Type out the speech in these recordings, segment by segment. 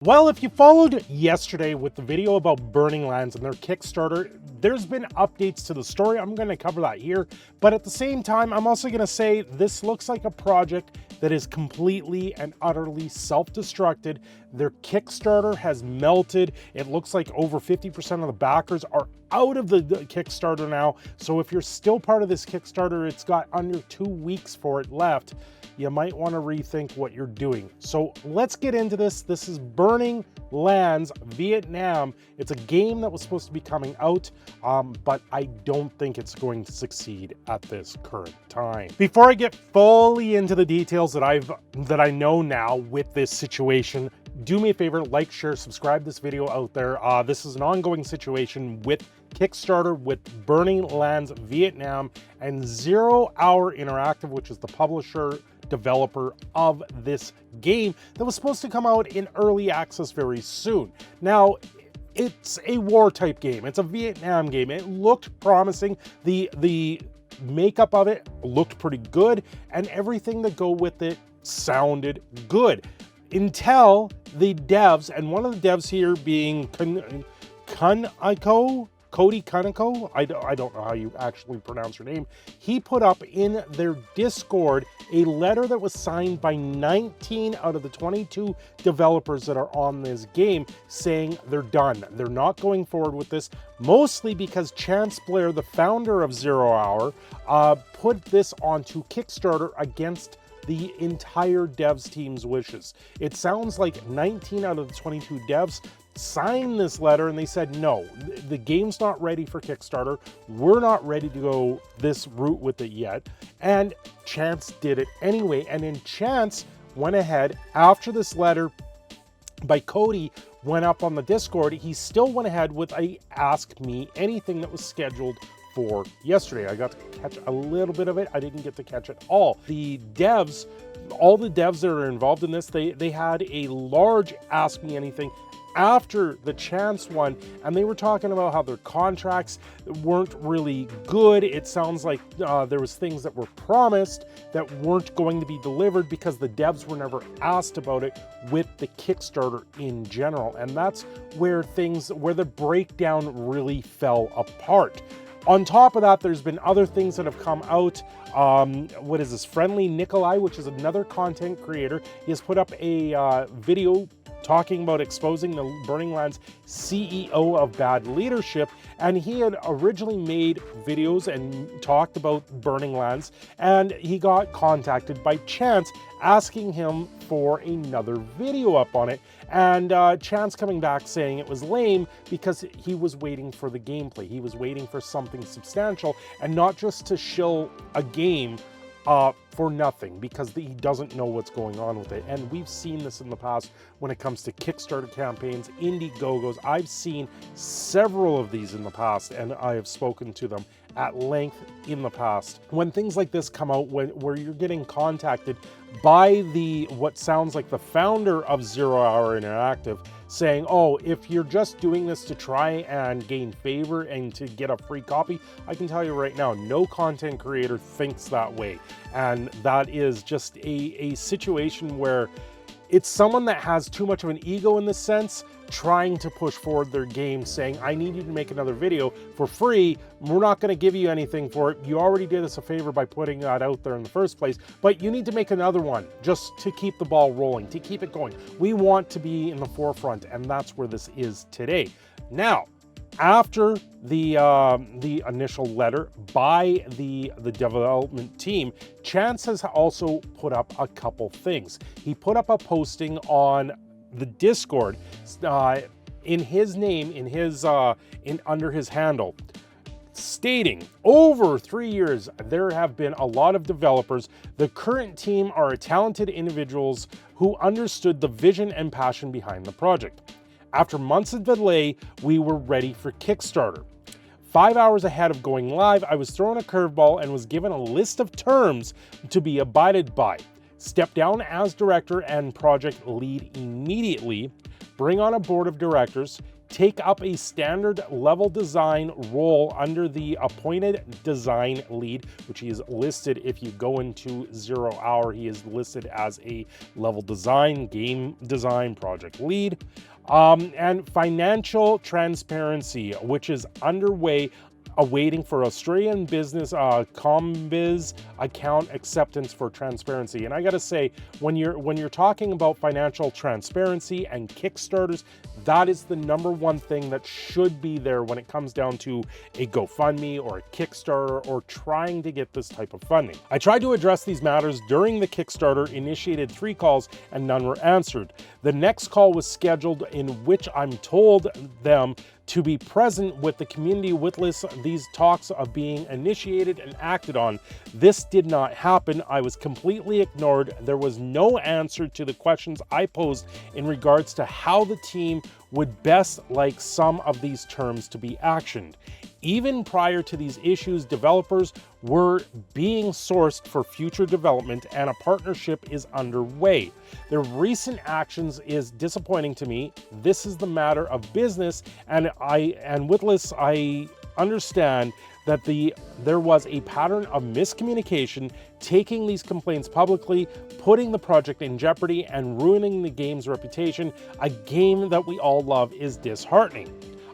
Well, if you followed yesterday with the video about Burning Lands and their Kickstarter, there's been updates to the story. I'm going to cover that here. But at the same time, I'm also going to say this looks like a project that is completely and utterly self-destructed. Their Kickstarter has melted. It looks like over 50% of the backers are out of the Kickstarter now. So if you're still part of this Kickstarter, it's got under 2 weeks for it left. You might want to rethink what you're doing. So let's get into this. This is Burning Lands Vietnam. It's a game that was supposed to be coming out, but I don't think it's going to succeed at this current time. Before I get fully into the details that I know now with this situation, do me a favor, like, share, subscribe this video out there. This is an ongoing situation with Kickstarter, with Burning Lands Vietnam and 0 Hour Interactive, which is the publisher developer of this game that was supposed to come out in early access very soon. Now, it's a war type game. It's a Vietnam game. It looked promising. The makeup of it looked pretty good, and everything that go with it sounded good. Until the devs, and one of the devs here being Cody Cunico, I don't know how you actually pronounce your name. He put up in their Discord a letter that was signed by 19 out of the 22 developers that are on this game saying they're done. They're not going forward with this, mostly because Chance Blair, the founder of 0 Hour, put this onto Kickstarter against the entire devs team's wishes. It sounds like 19 out of the 22 devs signed this letter and they said, no, the game's not ready for Kickstarter. We're not ready to go this route with it yet. And Chance did it anyway. And then Chance went ahead after this letter by Cody went up on the Discord. He still went ahead with a Ask Me Anything that was scheduled for yesterday. I got to catch a little bit of it. I didn't get to catch it all. The devs, all the devs that are involved in this, they had a large Ask Me Anything after the Chance one, and they were talking about how their contracts weren't really good. It sounds like there was things that were promised that weren't going to be delivered because the devs were never asked about it with the Kickstarter in general. And that's where the breakdown really fell apart. On top of that, there's been other things that have come out. What is this? Friendly Nikolai, which is another content creator. He has put up a video talking about exposing the Burning Lands CEO of bad leadership. And he had originally made videos and talked about Burning Lands, and he got contacted by Chance asking him for another video up on it. And Chance coming back saying it was lame because he was waiting for the gameplay. He was waiting for something substantial and not just to shill a game for nothing, because he doesn't know what's going on with it. And we've seen this in the past when it comes to Kickstarter campaigns, Indiegogos. I've seen several of these in the past, and I have spoken to them at length in the past. When things like this come out, where you're getting contacted by what sounds like the founder of 0 Hour Interactive saying, oh, if you're just doing this to try and gain favor and to get a free copy, I can tell you right now, no content creator thinks that way. And that is just a situation where it's someone that has too much of an ego in this sense, trying to push forward their game, saying, I need you to make another video for free. We're not going to give you anything for it. You already did us a favor by putting that out there in the first place, but you need to make another one just to keep the ball rolling, to keep it going. We want to be in the forefront, and that's where this is today. Now, after the initial letter by the development team, Chance has also put up a couple things. He put up a posting on the Discord in his name, under his handle, stating, over 3 years, there have been a lot of developers. The current team are talented individuals who understood the vision and passion behind the project. After months of delay, we were ready for Kickstarter. 5 hours ahead of going live, I was thrown a curveball and was given a list of terms to be abided by. Step down as director and project lead immediately, bring on a board of directors, take up a standard level design role under the appointed design lead, which he is listed. If you go into 0 Hour, he is listed as a level design, game design project lead. And financial transparency, which is underway, awaiting for Australian business Combiz account acceptance for transparency. And I gotta say, when you're talking about financial transparency and Kickstarters, that is the number one thing that should be there when it comes down to a GoFundMe or a Kickstarter or trying to get this type of funding. I tried to address these matters during the Kickstarter, initiated 3 calls and none were answered. The next call was scheduled, in which I'm told them to be present with the community witless these talks are being initiated and acted on. This did not happen. I was completely ignored. There was no answer to the questions I posed in regards to how the team would best like some of these terms to be actioned. Even prior to these issues, developers were being sourced for future development and a partnership is underway. Their recent actions is disappointing to me. This is the matter of business, and Witless, I understand that there was a pattern of miscommunication, taking these complaints publicly, putting the project in jeopardy, and ruining the game's reputation. A game that we all love is disheartening.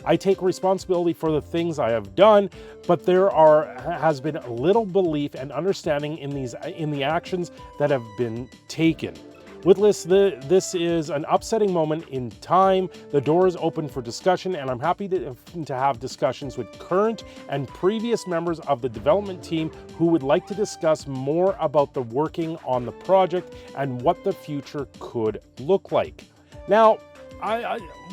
I take responsibility for the things I have done, but there has been little belief and understanding in the actions that have been taken. Witless, this is an upsetting moment in time. The door is open for discussion, and I'm happy to have discussions with current and previous members of the development team who would like to discuss more about the working on the project and what the future could look like. Now,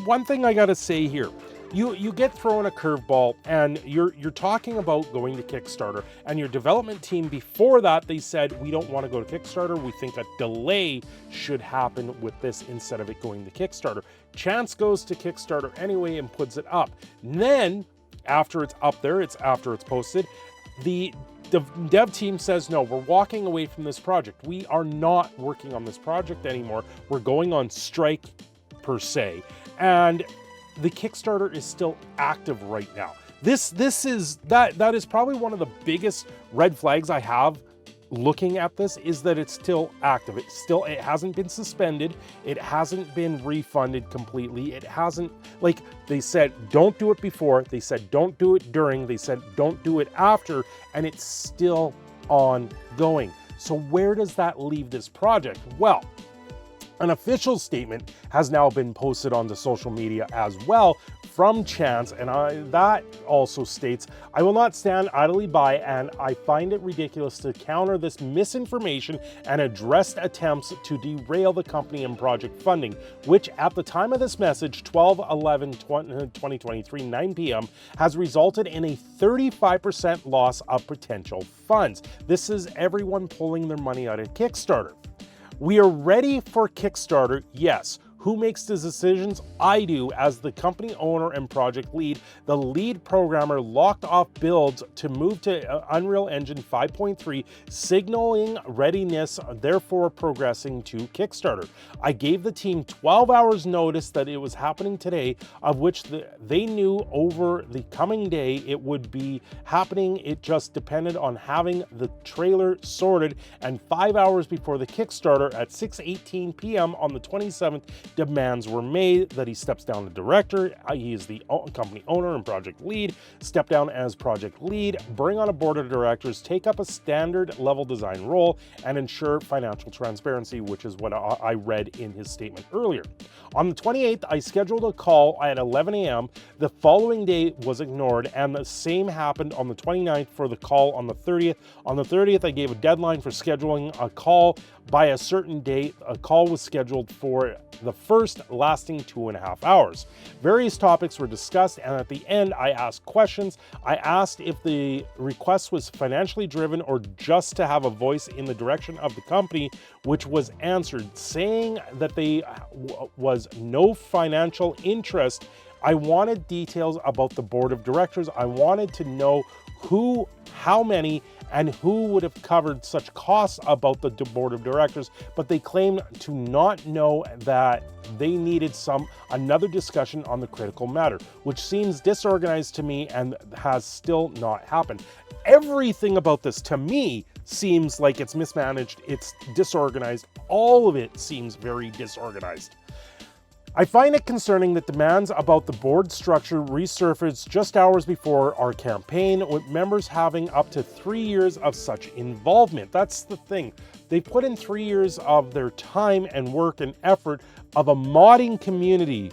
one thing I gotta say here, you get thrown a curveball and you're talking about going to Kickstarter, and your development team before that, they said, we don't want to go to Kickstarter. We think a delay should happen with this instead of it going to Kickstarter. Chance goes to Kickstarter anyway and puts it up. And then after it's up there, after it's posted, the dev team says, no, we're walking away from this project. We are not working on this project anymore. We're going on strike per se. And the Kickstarter is still active right now. That is probably one of the biggest red flags I have looking at this, is that it's still active. It hasn't been suspended. It hasn't been refunded completely. It hasn't, like they said, don't do it before. They said, don't do it during. They said, don't do it after, and it's still ongoing. So where does that leave this project? Well, an official statement has now been posted onto social media as well from Chance, and that also states, I will not stand idly by, and I find it ridiculous to counter this misinformation and addressed attempts to derail the company and project funding, which at the time of this message, 12/11/2023, 9 p.m., has resulted in a 35% loss of potential funds. This is everyone pulling their money out of Kickstarter. We are ready for Kickstarter, yes. Who makes the decisions? I do, as the company owner and project lead. The lead programmer locked off builds to move to Unreal Engine 5.3, signaling readiness, therefore progressing to Kickstarter. I gave the team 12 hours notice that it was happening today, of which they knew over the coming day it would be happening. It just depended on having the trailer sorted, and 5 hours before the Kickstarter at 6:18 p.m. on the 27th, demands were made that he steps down as director. He is the company owner and project lead. Step down as project lead, bring on a board of directors, take up a standard level design role, and ensure financial transparency, which is what I read in his statement earlier. On the 28th, I scheduled a call at 11 a.m. The following day was ignored, and the same happened on the 29th for the call on the 30th. On the 30th, I gave a deadline for scheduling a call by a certain date. A call was scheduled for the first, lasting 2.5 hours. Various topics were discussed, and at the end, I asked questions. I asked if the request was financially driven or just to have a voice in the direction of the company, which was answered, saying that there was no financial interest. I wanted details about the board of directors. I wanted to know who, how many, and who would have covered such costs about the board of directors, but they claim to not know that they needed another discussion on the critical matter, which seems disorganized to me and has still not happened. Everything about this to me seems like it's mismanaged, it's disorganized, all of it seems very disorganized. I find it concerning that demands about the board structure resurfaced just hours before our campaign, with members having up to 3 years of such involvement. That's the thing. They put in 3 years of their time and work and effort of a modding community.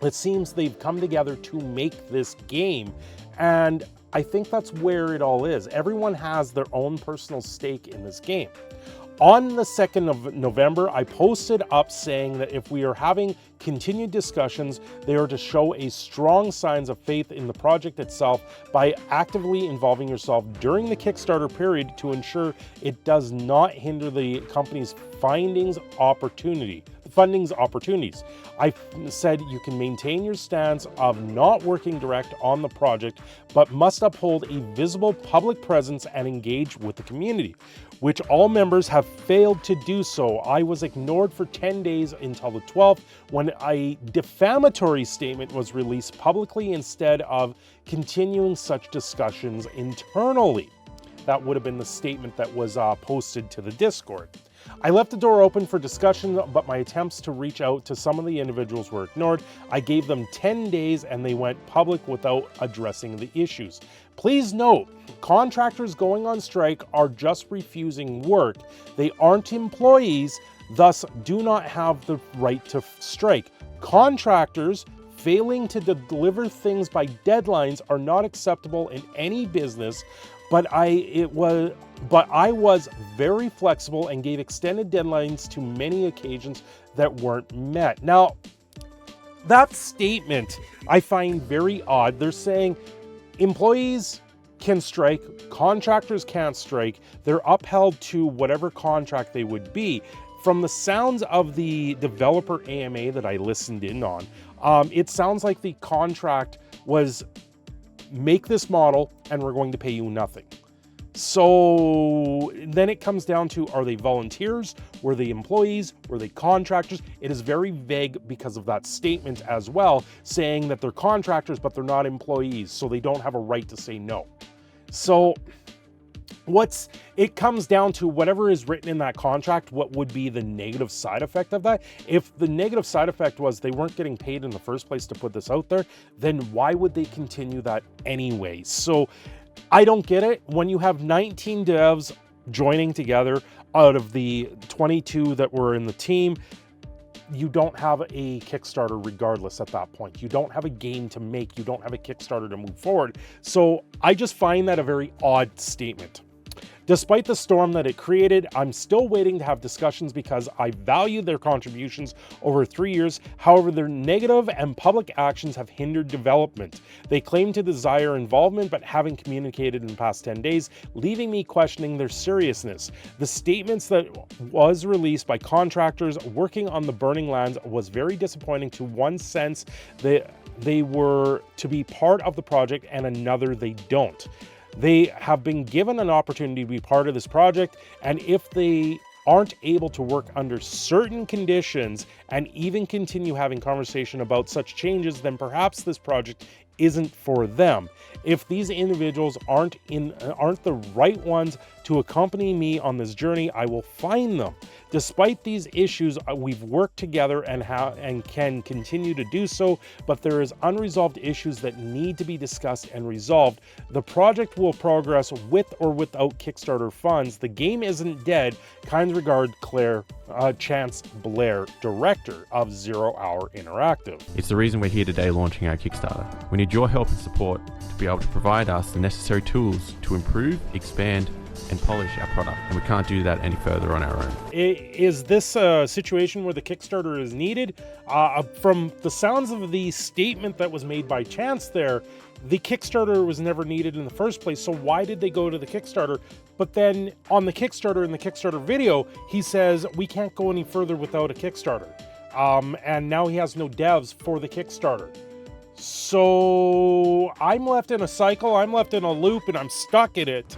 It seems they've come together to make this game, and I think that's where it all is. Everyone has their own personal stake in this game. On the 2nd of November, I posted up saying that if we are having continued discussions, they are to show a strong signs of faith in the project itself by actively involving yourself during the Kickstarter period to ensure it does not hinder the company's funding's opportunities. I said you can maintain your stance of not working direct on the project, but must uphold a visible public presence and engage with the community, which all members have failed to do so. I was ignored for 10 days until the 12th, when a defamatory statement was released publicly instead of continuing such discussions internally. That would have been the statement that was posted to the Discord. I left the door open for discussion, but my attempts to reach out to some of the individuals were ignored. I gave them 10 days and they went public without addressing the issues. Please note, contractors going on strike are just refusing work. They aren't employees, thus do not have the right to strike. Contractors failing to deliver things by deadlines are not acceptable in any business, but I was very flexible and gave extended deadlines to many occasions that weren't met. Now, that statement I find very odd. They're saying employees can strike, contractors can't strike. They're upheld to whatever contract they would be. From the sounds of the developer AMA that I listened in on, it sounds like the contract was make this model and we're going to pay you nothing. So then it comes down to, are they volunteers? Were they employees? Were they contractors? It is very vague because of that statement as well, saying that they're contractors, but they're not employees, so they don't have a right to say no. So it comes down to whatever is written in that contract, what would be the negative side effect of that? If the negative side effect was they weren't getting paid in the first place to put this out there, then why would they continue that anyway? So I don't get it. When you have 19 devs joining together out of the 22 that were in the team, you don't have a Kickstarter regardless at that point. You don't have a game to make. You don't have a Kickstarter to move forward. So I just find that a very odd statement. Despite the storm that it created, I'm still waiting to have discussions because I value their contributions over 3 years. However, their negative and public actions have hindered development. They claim to desire involvement, but haven't communicated in the past 10 days, leaving me questioning their seriousness. The statements that was released by contractors working on the burning lands was very disappointing to one sense that they were to be part of the project and another they don't. They have been given an opportunity to be part of this project, and if they aren't able to work under certain conditions and even continue having conversation about such changes, then perhaps this project isn't for them. If these individuals aren't the right ones to accompany me on this journey, I will find them. Despite these issues, we've worked together and can continue to do so, but there is unresolved issues that need to be discussed and resolved. The project will progress with or without Kickstarter funds. The game isn't dead. Kind regard, Chance Blair, director of 0 Hour Interactive. It's the reason we're here today launching our Kickstarter. We need your help and support to be able to provide us the necessary tools to improve, expand, and polish our product, and we can't do that any further on our own. Is this a situation where the Kickstarter is needed? From the sounds of the statement that was made by Chance there, the Kickstarter was never needed in the first place, so why did they go to the Kickstarter? But then on the Kickstarter, in the Kickstarter video, he says we can't go any further without a Kickstarter. And now he has no devs for the Kickstarter. So I'm left in a cycle, I'm left in a loop, and I'm stuck in it.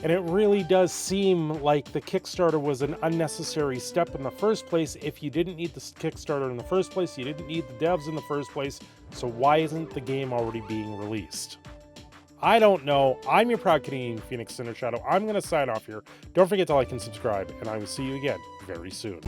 And it really does seem like the Kickstarter was an unnecessary step in the first place. If you didn't need the Kickstarter in the first place, you didn't need the devs in the first place, so why isn't the game already being released? I don't know. I'm your proud Canadian Phoenix Cinder Shadow. I'm going to sign off here. Don't forget to like and subscribe, and I will see you again very soon.